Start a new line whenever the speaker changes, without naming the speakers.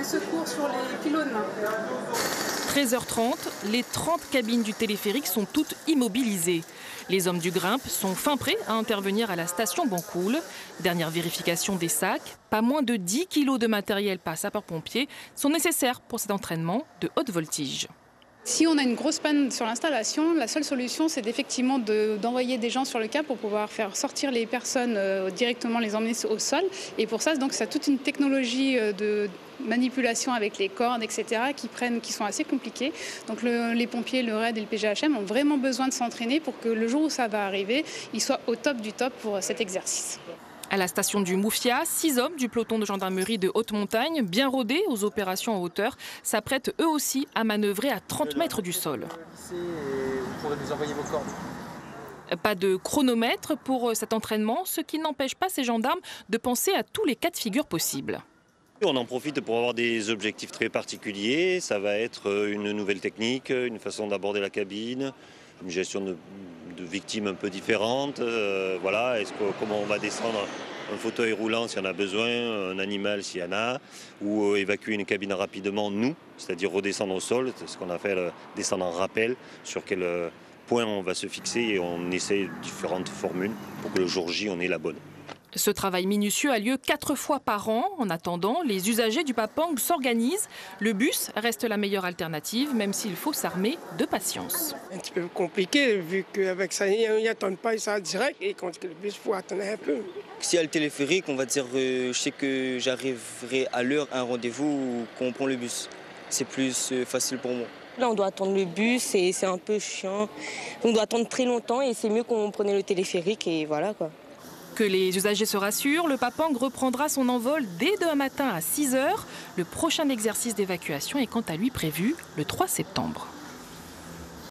secours sur les pylônes.
13h30, les 30 cabines du téléphérique sont toutes immobilisées. Les hommes du Grimpe sont fin prêts à intervenir à la station Bancoul. Dernière vérification des sacs, pas moins de 10 kilos de matériel par sapeur-pompier sont nécessaires pour cet entraînement de haute voltige.
Si on a une grosse panne sur l'installation, la seule solution, c'est effectivement d'envoyer des gens sur le cap pour pouvoir faire sortir les personnes directement, les emmener au sol. Et pour ça, donc, ça a toute une technologie de manipulation avec les cordes, etc., qui sont assez compliquées. Donc les pompiers, le RAID et le PGHM ont vraiment besoin de s'entraîner pour que le jour où ça va arriver, ils soient au top du top pour cet exercice.
À la station du Moufia, 6 hommes du peloton de gendarmerie de haute montagne, bien rodés aux opérations en hauteur, s'apprêtent eux aussi à manœuvrer à 30 mètres du sol.
Vous pourrez nous envoyer vos cordes.
Pas de chronomètre pour cet entraînement, ce qui n'empêche pas ces gendarmes de penser à tous les cas de figure possibles.
On en profite pour avoir des objectifs très particuliers. Ça va être une nouvelle technique, une façon d'aborder la cabine, une gestion de victimes un peu différentes. Voilà, comment on va descendre un fauteuil roulant s'il y en a besoin, un animal s'il y en a, ou évacuer une cabine rapidement, nous, c'est-à-dire redescendre au sol, c'est ce qu'on appelle descendre en rappel, sur quel point on va se fixer et on essaie différentes formules pour que le jour J, on ait la bonne.
Ce travail minutieux a lieu 4 fois par an. En attendant, les usagers du Papang s'organisent. Le bus reste la meilleure alternative, même s'il faut s'armer de patience.
Un petit peu compliqué, vu qu'avec ça, il n'attend pas ça direct. Et quand le bus, il faut attendre un peu.
S'il y a le téléphérique, on va dire, je sais que j'arriverai à l'heure à un rendez-vous quand on prend le bus. C'est plus facile pour moi.
Là, on doit attendre le bus et c'est un peu chiant. On doit attendre très longtemps et c'est mieux qu'on prenait le téléphérique et voilà quoi.
Que les usagers se rassurent, le Papang reprendra son envol dès demain matin à 6h. Le prochain exercice d'évacuation est quant à lui prévu le 3 septembre.